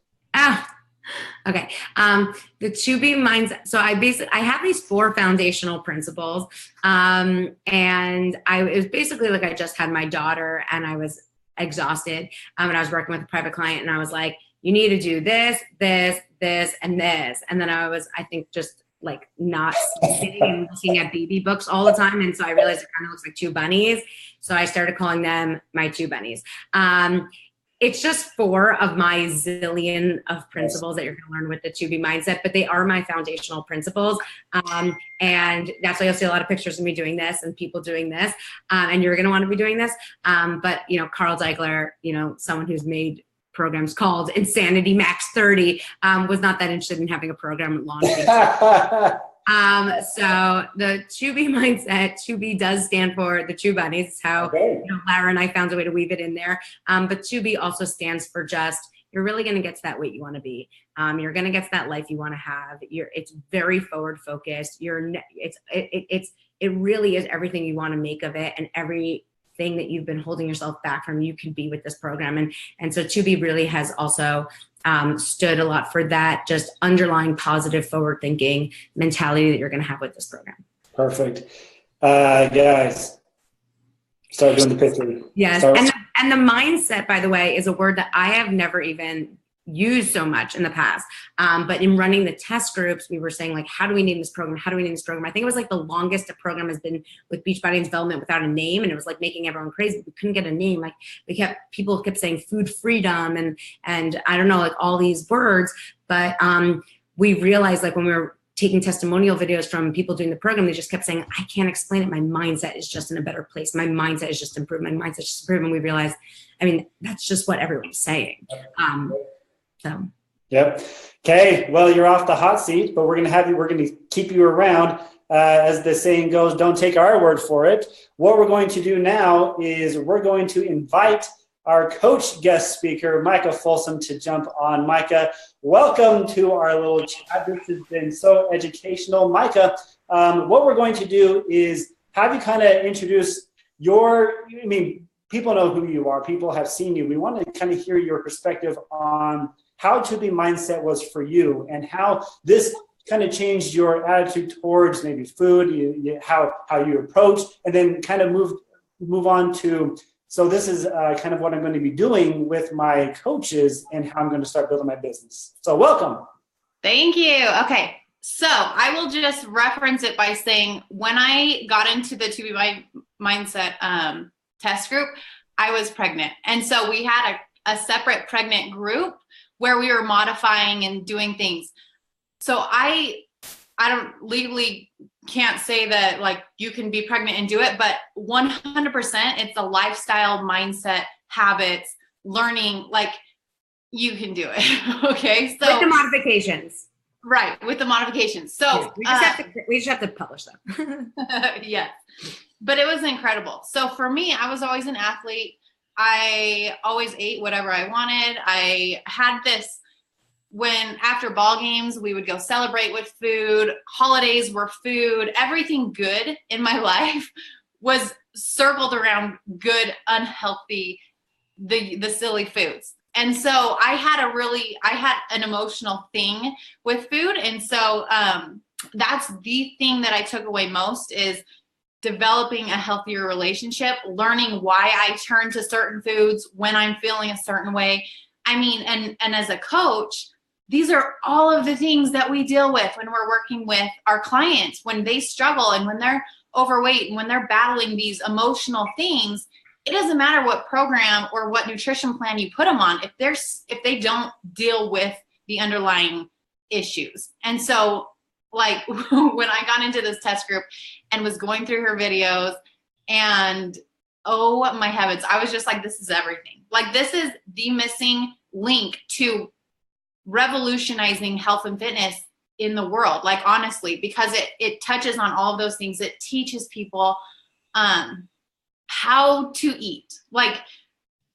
Okay. The To Be Mindset. So I have these 4 foundational principles. And it was basically I just had my daughter and I was exhausted. And I was working with a private client and I was like, you need to do this, this, this, and this. And then I think just not sitting and looking at baby books all the time. And so I realized it kind of looks like 2 bunnies. So I started calling them my 2 bunnies. It's just 4 of my zillion of principles that you're going to learn with the To Be Mindset, but they are my foundational principles. And that's why you'll see a lot of pictures of me doing this and people doing this. And you're going to want to be doing this. But, Carl Deichler, someone who's made programs called Insanity Max 30, was not that interested in having a program launched. So the To Be Mindset, To Be does stand for the 2 bunnies. It's how Lara and I found a way to weave it in there. But To Be also stands for just, you're really going to get to that weight you want to be. You're going to get to that life you want to have. It's very forward focused. It really is everything you want to make of it, and everything that you've been holding yourself back from, you can be with this program. And so To Be really has also stood a lot for that just underlying positive forward thinking mentality that you're going to have with this program. Perfect. Guys, Start doing the pitching. Yes. And the mindset, by the way, is a word that I have never even used so much in the past. But in running the test groups, we were saying, like, how do we name this program? How do we name this program? I think it was like the longest a program has been with Beachbody and Development without a name. And it was like making everyone crazy. We couldn't get a name. Like people kept saying food freedom and I don't know, like all these words. But we realized, like, when we were taking testimonial videos from people doing the program, they just kept saying, I can't explain it. My mindset is just in a better place. My mindset is just improved. My mindset is just improved. And we realized, I mean, that's just what everyone's saying. So. Yep. Okay. Well, you're off the hot seat, but we're going to keep you around. As the saying goes, don't take our word for it. What we're going to do now is we're going to invite our coach guest speaker, Micah Folsom, to jump on. Micah, welcome to our little chat. This has been so educational. Micah, what we're going to do is have you kind of introduce people know who you are. People have seen you. We want to kind of hear your perspective on how To Be Mindset was for you and how this kind of changed your attitude towards maybe food, how you approach, and then kind of move on to, so this is kind of what I'm going to be doing with my coaches and how I'm going to start building my business. So welcome. Thank you. Okay. So I will just reference it by saying when I got into the To Be Mindset test group, I was pregnant. And so we had a separate pregnant group where we were modifying and doing things. So I don't legally can't say that like you can be pregnant and do it, but 100% it's a lifestyle, mindset, habits, learning, like you can do it. Okay. So with the modifications. Right. With the modifications. So yes, we just have to publish them. Yes. But it was incredible. So for me, I was always an athlete. I always ate whatever I wanted. I had this when after ball games, we would go celebrate with food. Holidays were food. Everything good in my life was circled around good, unhealthy, the silly foods. And so I had an emotional thing with food. And so that's the thing that I took away most is developing a healthier relationship, learning why I turn to certain foods when I'm feeling a certain way. I mean, and as a coach, these are all of the things that we deal with when we're working with our clients, when they struggle and when they're overweight and when they're battling these emotional things. It doesn't matter what program or what nutrition plan you put them on if they don't deal with the underlying issues. And so like when I got into this test group and was going through her videos and oh my heavens, I was just like, this is everything. Like this is the missing link to revolutionizing health and fitness in the world. Like honestly, because it touches on all of those things. It teaches people how to eat, like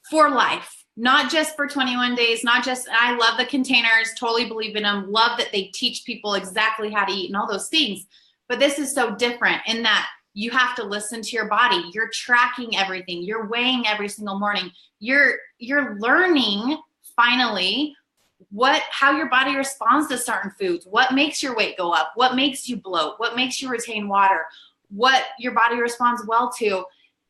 for life, not just for 21 days, not just, I love the containers, totally believe in them, love that they teach people exactly how to eat and all those things. But this is so different in that you have to listen to your body. You're tracking everything. You're weighing every single morning. You're learning finally how your body responds to certain foods, what makes your weight go up, what makes you bloat, what makes you retain water, what your body responds well to.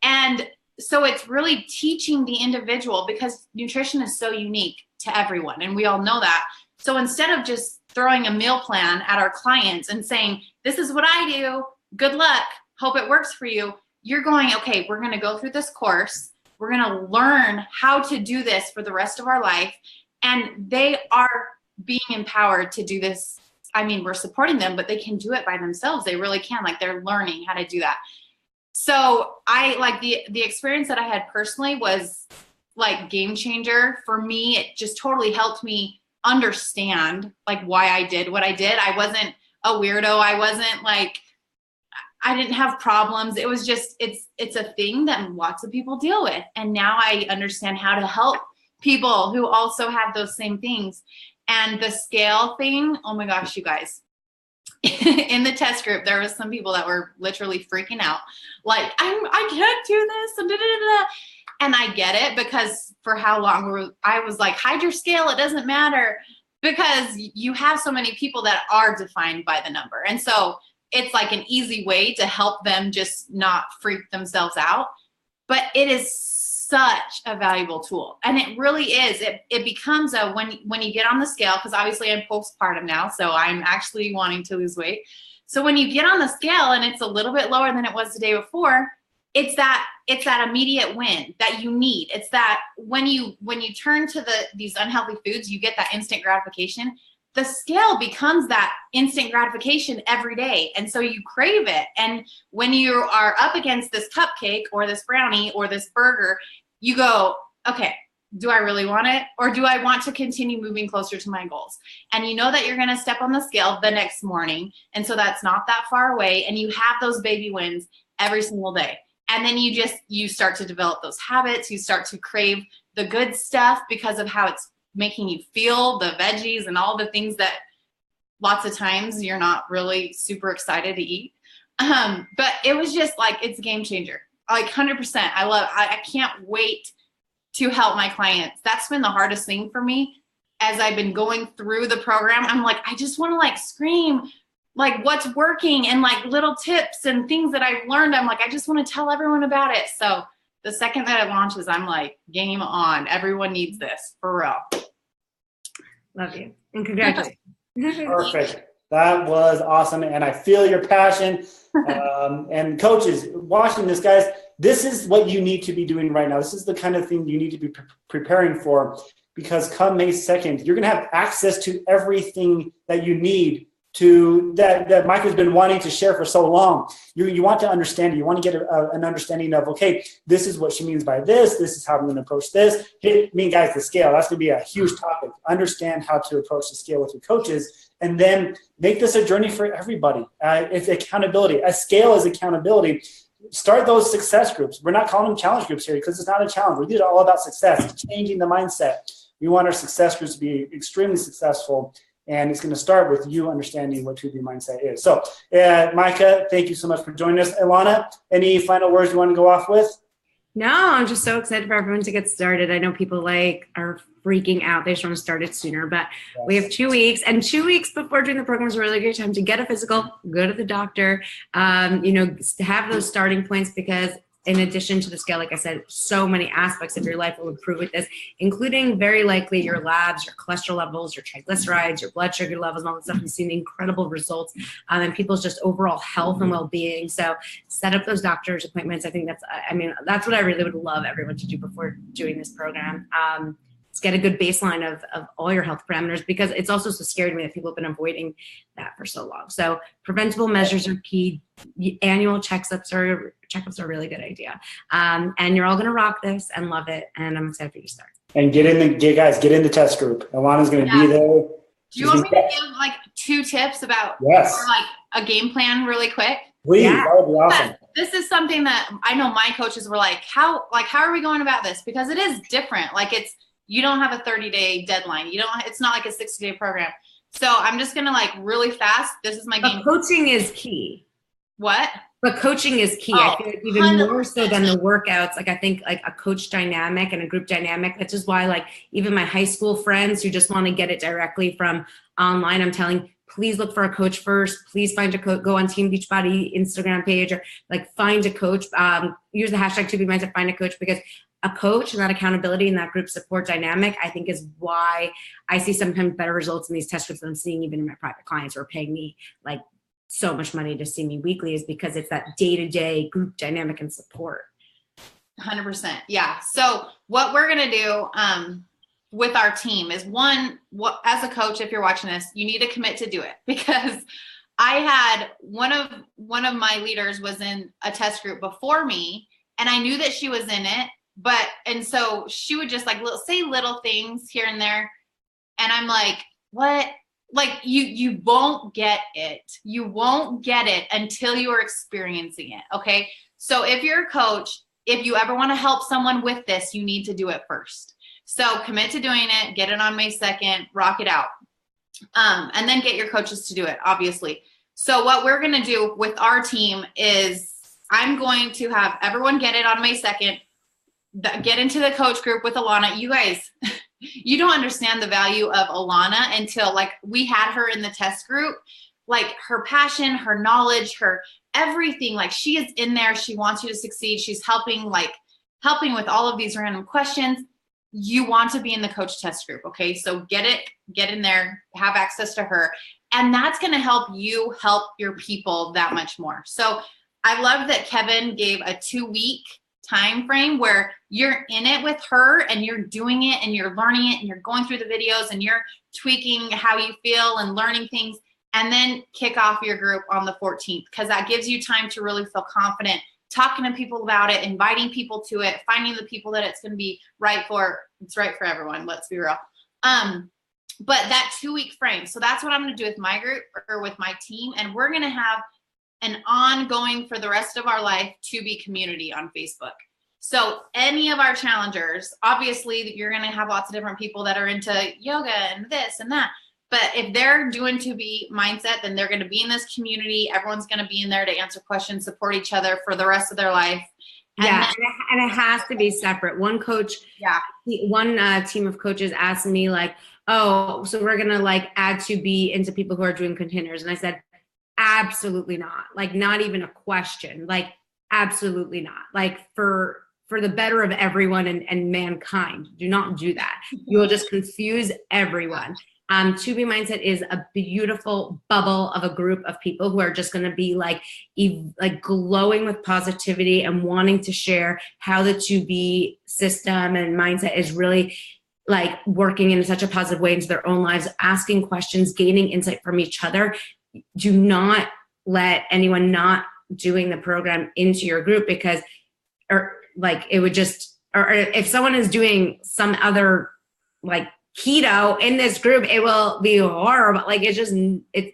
And so it's really teaching the individual because nutrition is so unique to everyone. And we all know that. So instead of just throwing a meal plan at our clients and saying, this is what I do, good luck, hope it works for you. You're going, okay, we're going to go through this course. We're going to learn how to do this for the rest of our life. And they are being empowered to do this. I mean, we're supporting them, but they can do it by themselves. They really can. Like they're learning how to do that. So I like the experience that I had personally was like game changer for me. It just totally helped me understand like why I did what I did. I wasn't a weirdo. I wasn't like, I didn't have problems. It was just, it's a thing that lots of people deal with. And now I understand how to help people who also have those same things. And the scale thing, oh my gosh, you guys. In the test group, there was some people that were literally freaking out. Like, I can't do this. And I get it because for how long I was like, hide your scale. It doesn't matter because you have so many people that are defined by the number. And so it's like an easy way to help them just not freak themselves out. but it is such a valuable tool. And it really is. It becomes when you get on the scale, because obviously I'm postpartum now, so I'm actually wanting to lose weight. So when you get on the scale and it's a little bit lower than it was the day before, it's that immediate win that you need. It's that when you turn to these unhealthy foods, you get that instant gratification. The scale becomes that instant gratification every day. And so you crave it. And when you are up against this cupcake or this brownie or this burger, you go, okay, do I really want it? Or do I want to continue moving closer to my goals? And you know that you're going to step on the scale the next morning. And so that's not that far away. And you have those baby wins every single day. And then you start to develop those habits. You start to crave the good stuff because of how it's making you feel, the veggies and all the things that lots of times you're not really super excited to eat. But it was just like, it's a game changer. Like 100%. I can't wait to help my clients. That's been the hardest thing for me as I've been going through the program. I'm like, I just want to like scream like what's working and like little tips and things that I've learned. I'm like, I just want to tell everyone about it. So the second that it launches, I'm like, game on. Everyone needs this, for real. Love you. And congratulations. Perfect. That was awesome. And I feel your passion. And coaches watching this, guys, this is what you need to be doing right now. This is the kind of thing you need to be preparing for, because come May 2nd, you're going to have access to everything that you need to that Mike has been wanting to share for so long. You want to understand it. You want to get an understanding of, okay, this is what she means by this. This is how I'm going to approach this. Guys, the scale, that's going to be a huge topic. Understand how to approach the scale with your coaches, and then make this a journey for everybody. It's accountability. A scale is accountability. Start those success groups. We're not calling them challenge groups here because it's not a challenge. We're all about success, changing the mindset. We want our success groups to be extremely successful. And it's going to start with you understanding what 2B mindset is. So, Micah, thank you so much for joining us. Ilana, any final words you want to go off with? No, I'm just so excited for everyone to get started. I know people are freaking out. They just want to start it sooner, but yes. We have 2 weeks, and 2 weeks before doing the program is a really great time to get a physical, go to the doctor, have those starting points, because in addition to the scale, like I said, so many aspects of your life will improve with this, including very likely your labs, your cholesterol levels, your triglycerides, your blood sugar levels, and all that stuff. We've seen incredible results and people's just overall health and well-being. So set up those doctor's appointments. I think that's what I really would love everyone to do before doing this program. Get a good baseline of all your health parameters, because it's also so scary to me that people have been avoiding that for so long. So preventable measures are key. Annual checkups are a really good idea. And you're all going to rock this and love it. And I'm excited for you to start. And get in the test group. Ilana's going to be there. Do you want me to give like 2 tips about or like a game plan really quick? Please, that would be awesome. This is something that I know my coaches were like, how are we going about this? Because it is different. Like you don't have a 30-day deadline. It's not like a 60-day program. So I'm just going to like really fast. This is my game. Coaching is key. What? But coaching is key. I feel like even 100%. More so than the workouts. Like I think like a coach dynamic and a group dynamic. That's just why like even my high school friends who just want to get it directly from online, I'm telling, please look for a coach first. Please find a coach. Go on Team Beachbody Instagram page or like find a coach. Use the hashtag 2B Mindset, find a coach, because a coach and that accountability and that group support dynamic, I think, is why I see sometimes better results in these test groups than I'm seeing even in my private clients who are paying me like so much money to see me weekly, is because it's that day-to-day group dynamic and support. 100%. Yeah. So what we're going to do with our team is as a coach, if you're watching this, you need to commit to do it, because I had one of my leaders was in a test group before me, and I knew that she was in it. And so she would just like say little things here and there. And I'm like, what? Like you won't get it. You won't get it until you are experiencing it. Okay. So if you're a coach, if you ever want to help someone with this, you need to do it first. So commit to doing it, get it on May 2nd, rock it out. And then get your coaches to do it, obviously. So what we're going to do with our team is I'm going to have everyone get it on May 2nd. Get into the coach group with Ilana. You guys, you don't understand the value of Ilana until like we had her in the test group. Like her passion, her knowledge, her everything, like she is in there. She wants you to succeed. She's helping like helping with all of these random questions, you want to be in the coach test group. Okay. So get in there, have access to her. And that's going to help you help your people that much more. So I love that Kevin gave a 2-week time frame where you're in it with her and you're doing it and you're learning it and you're going through the videos and you're tweaking how you feel and learning things, and then kick off your group on the 14th, because that gives you time to really feel confident talking to people about it, inviting people to it, finding the people that it's going to be right for. It's right for everyone. Let's be real. But that 2-week frame. So that's what I'm going to do with my group or with my team. And we're going to have an ongoing for the rest of our life to be community on Facebook. So any of our challengers, obviously you're going to have lots of different people that are into yoga and this and that. But if they're doing to be mindset, then they're going to be in this community. Everyone's going to be in there to answer questions, support each other for the rest of their life. And and it has to be separate. One coach, one team of coaches asked me like, oh, so we're going to like add to be into people who are doing containers. And I said, absolutely not. Like, not even a question. Like, absolutely not. Like, for the better of everyone and mankind, do not do that. You will just confuse everyone. To Be Mindset is a beautiful bubble of a group of people who are just going to be like glowing with positivity and wanting to share how the To Be system and mindset is really like working in such a positive way into their own lives, asking questions, gaining insight from each other. Do not let anyone not doing the program into your group, because, or like, it would just, or if someone is doing some other like keto in this group, it will be horrible. Like, it's just,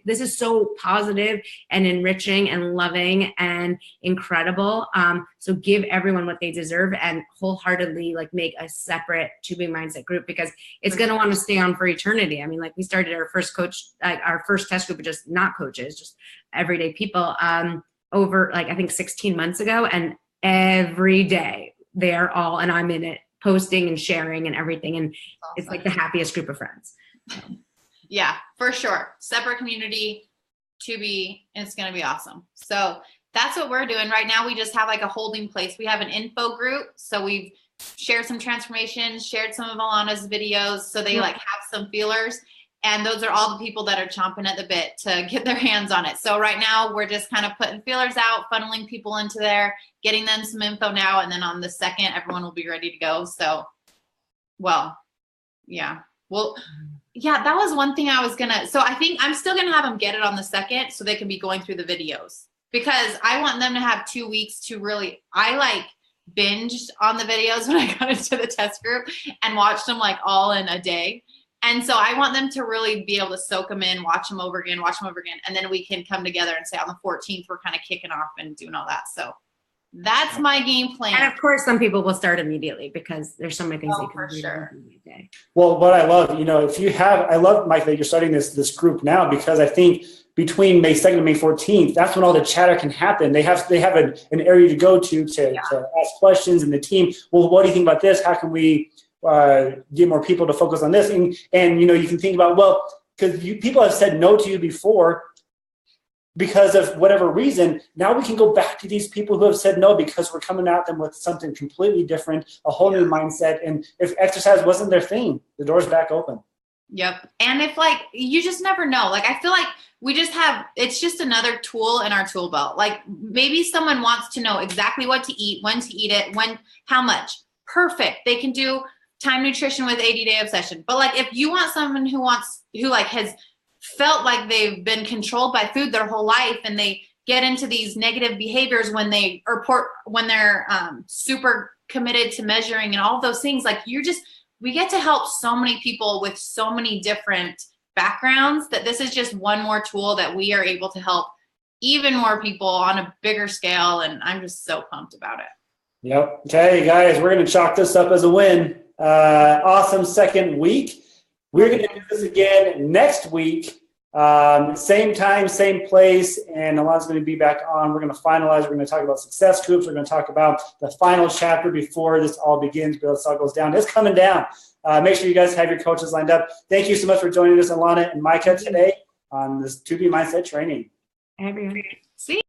this is so positive and enriching and loving and incredible. So give everyone what they deserve and wholeheartedly like make a separate To Be Mindset group, because it's going to want to stay on for eternity. I mean, like, we started our first our first test group of just not coaches, just everyday people, over like, I think 16 months ago. And every day they're all, and I'm in it, posting and sharing and everything. And awesome. It's like the happiest group of friends. So. Yeah, for sure. Separate community, To Be, it's going to be awesome. So that's what we're doing right now. We just have like a holding place. We have an info group. So we've shared some transformations, shared some of Ilana's videos. So they like have some feelers. And those are all the people that are chomping at the bit to get their hands on it. So right now we're just kind of putting feelers out, funneling people into there, getting them some info now. And then on the 2nd, everyone will be ready to go. So, well, yeah. Well, yeah, that was one thing I was going to, so I think I'm still going to have them get it on the 2nd so they can be going through the videos, because I want them to have 2 weeks to really, I like binged on the videos when I got into the test group and watched them like all in a day. And so I want them to really be able to soak them in, watch them over again. And then we can come together and say on the 14th, we're kind of kicking off and doing all that. So that's my game plan. And of course, some people will start immediately because there's so many things they can do every day. Well, what I love, if you have, I love, Mike, that you're starting this group now, because I think between May 2nd and May 14th, that's when all the chatter can happen. They have an area to go to ask questions, and the team, well, what do you think about this? How can we get more people to focus on this? And you can think about, well, because people have said no to you before because of whatever reason. Now we can go back to these people who have said no because we're coming at them with something completely different, a whole new mindset. And if exercise wasn't their thing, the door's back open. Yep. And if like, you just never know. Like, I feel like we just have, it's just another tool in our tool belt. Like, maybe someone wants to know exactly what to eat, when to eat it, how much. Perfect. They can do time nutrition with 80-day obsession. But like, if you want someone who has felt like they've been controlled by food their whole life, and they get into these negative behaviors when they're super committed to measuring and all those things, like, we get to help so many people with so many different backgrounds, that this is just one more tool that we are able to help even more people on a bigger scale. And I'm just so pumped about it. Yep. Okay, guys, we're going to chalk this up as a win. Awesome second week. We're going to do this again next week. Same time, same place, and Ilana's going to be back on. We're going to finalize. We're going to talk about success groups. We're going to talk about the final chapter before this all begins, because this all goes down. It's coming down. Make sure you guys have your coaches lined up. Thank you so much for joining us, Ilana and Micah, today on this To Be Mindset training. Everyone. See?